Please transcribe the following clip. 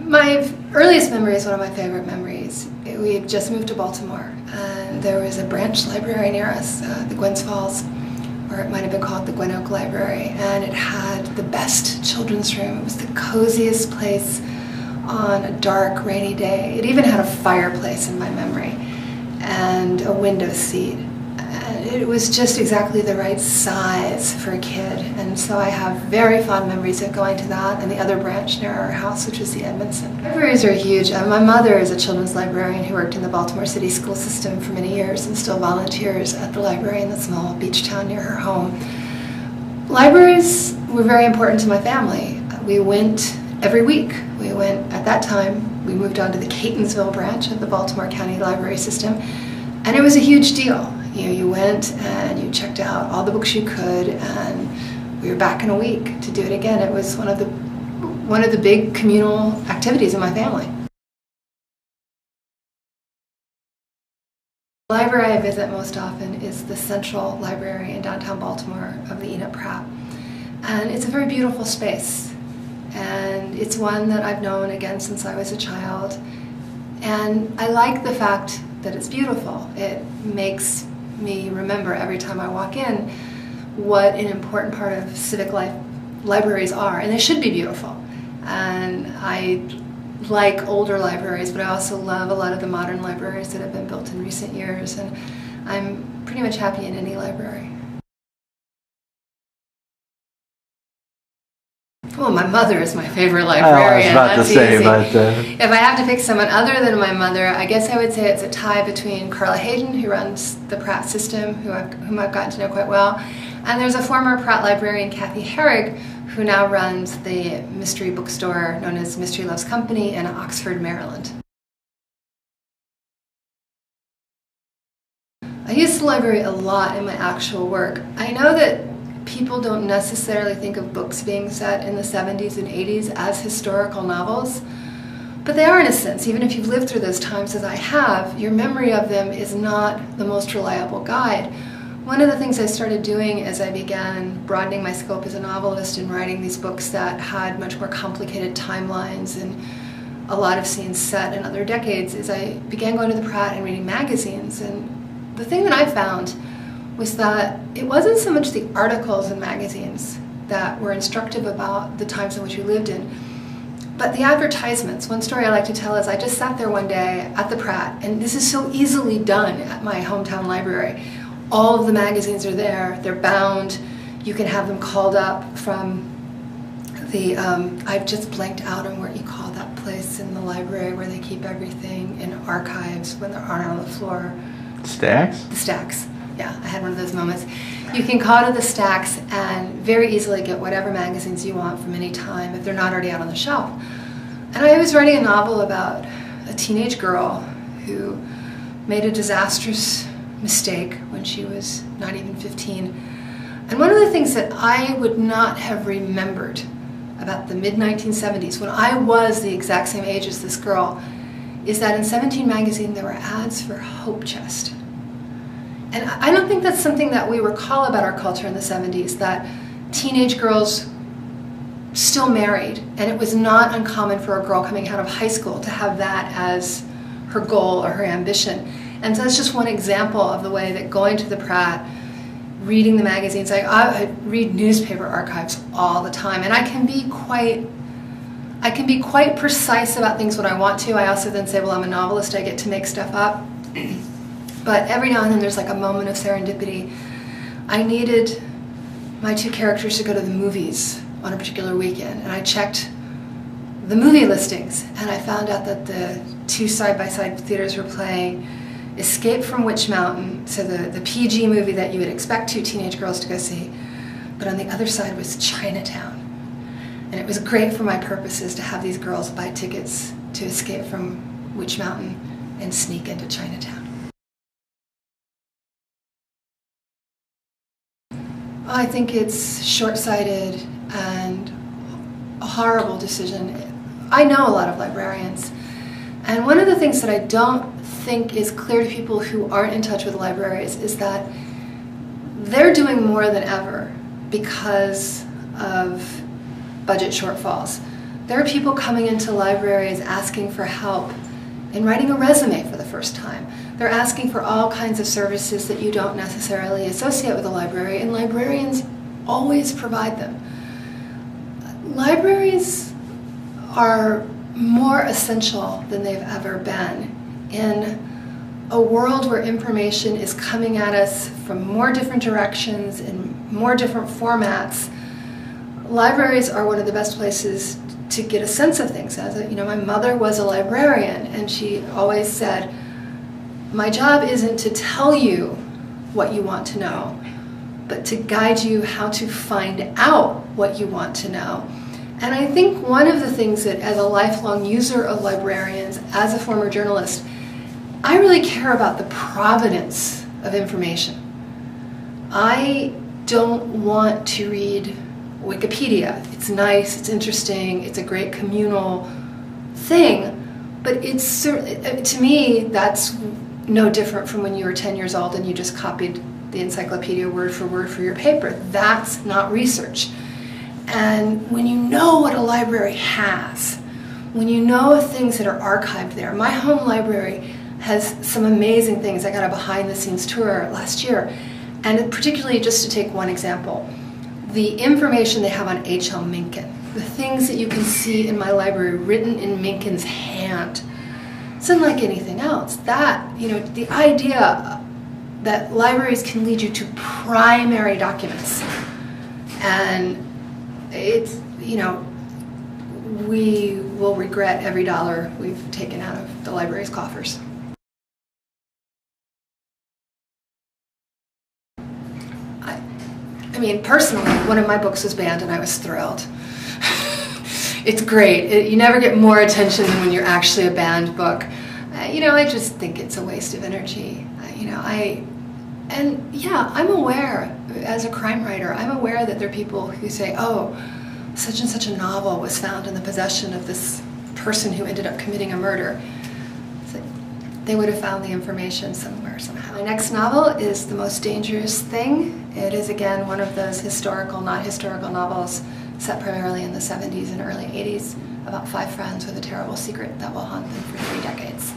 My earliest memory is one of my favorite memories. We had just moved to Baltimore, and there was a branch library near us, the Gwynns Falls, or it might have been called the Gwen Oak Library, and it had the best children's room. It was the coziest place on a dark, rainy day. It even had a fireplace in my memory, and a window seat. And it was just exactly the right size for a kid, and so I have very fond memories of going to that and the other branch near our house, which was the Edmondson. Libraries are huge. My mother is a children's librarian who worked in the Baltimore City school system for many years and still volunteers at the library in the small beach town near her home. Libraries were very important to my family. We went every week. We went, at that time, we moved on to the Catonsville branch of the Baltimore County Library System, and it was a huge deal. You went and you checked out all the books you could, and we were back in a week to do it again. It was one of the big communal activities in my family. The library I visit most often is the Central Library in downtown Baltimore of the Enoch Pratt. And it's a very beautiful space. And it's one that I've known again since I was a child. And I like the fact that it's beautiful. It makes me remember every time I walk in what an important part of civic life libraries are, and they should be beautiful. And I like older libraries, but I also love a lot of the modern libraries that have been built in recent years, and I'm pretty much happy in any library. Well, my mother is my favorite librarian. I was about to say, but if I have to pick someone other than my mother, I guess I would say it's a tie between Carla Hayden, who runs the Pratt system, whom I've gotten to know quite well, and there's a former Pratt librarian, Kathy Herrig, who now runs the mystery bookstore known as Mystery Loves Company in Oxford, Maryland. I use the library a lot in my actual work. I know that people don't necessarily think of books being set in the 70s and 80s as historical novels, but they are in a sense. Even if you've lived through those times as I have, your memory of them is not the most reliable guide. One of the things I started doing as I began broadening my scope as a novelist and writing these books that had much more complicated timelines and a lot of scenes set in other decades is I began going to the Pratt and reading magazines. And the thing that I found was that it wasn't so much the articles in magazines that were instructive about the times in which we lived in, but the advertisements. One story I like to tell is I just sat there one day at the Pratt, and this is so easily done at my hometown library. All of the magazines are there, they're bound, you can have them called up from the, I've just blanked out on what you call that place in the library where they keep everything in archives when they aren't on the floor. Stacks? The stacks. Yeah, I had one of those moments. You can call to the stacks and very easily get whatever magazines you want from any time if they're not already out on the shelf. And I was writing a novel about a teenage girl who made a disastrous mistake when she was not even 15. And one of the things that I would not have remembered about the mid-1970s, when I was the exact same age as this girl, is that in 17 magazine there were ads for Hope Chest. And I don't think that's something that we recall about our culture in the 70s, that teenage girls still married, and it was not uncommon for a girl coming out of high school to have that as her goal or her ambition. And so that's just one example of the way that going to the Pratt, reading the magazines, I read newspaper archives all the time, and I can be quite precise about things when I want to. I also then say, well, I'm a novelist, I get to make stuff up. But every now and then there's like a moment of serendipity. I needed my two characters to go to the movies on a particular weekend, and I checked the movie listings, and I found out that the two side-by-side theaters were playing Escape from Witch Mountain, so the PG movie that you would expect two teenage girls to go see, but on the other side was Chinatown. And it was great for my purposes to have these girls buy tickets to Escape from Witch Mountain and sneak into Chinatown. I think it's short-sighted and a horrible decision. I know a lot of librarians, and one of the things that I don't think is clear to people who aren't in touch with libraries is that they're doing more than ever because of budget shortfalls. There are people coming into libraries asking for help in writing a resume for the first time. They're asking for all kinds of services that you don't necessarily associate with a library, and librarians always provide them. Libraries are more essential than they've ever been in a world where information is coming at us from more different directions in more different formats. Libraries are one of the best places to get a sense of things. My mother was a librarian, and she always said, my job isn't to tell you what you want to know, but to guide you how to find out what you want to know. And I think one of the things that, as a lifelong user of librarians, as a former journalist, I really care about the provenance of information. I don't want to read Wikipedia. It's nice, it's interesting, it's a great communal thing, but it's, to me, that's no different from when you were 10 years old and you just copied the encyclopedia word for your paper. That's not research. And when you know what a library has, when you know things that are archived there, my home library has some amazing things. I got a behind-the-scenes tour last year, and particularly, just to take one example, the information they have on H.L. Mencken, the things that you can see in my library written in Mencken's hand. It's unlike anything else. That, the idea that libraries can lead you to primary documents, and it's, we will regret every dollar we've taken out of the library's coffers. Personally, one of my books was banned and I was thrilled. It's great. You never get more attention than when you're actually a banned book. I just think it's a waste of energy. I'm aware, as a crime writer, I'm aware that there are people who say, oh, such and such a novel was found in the possession of this person who ended up committing a murder. They would have found the information somewhere, somehow. My next novel is The Most Dangerous Thing. It is, again, one of those historical, not historical novels set primarily in the 70s and early 80s about 5 friends with a terrible secret that will haunt them for 3 decades.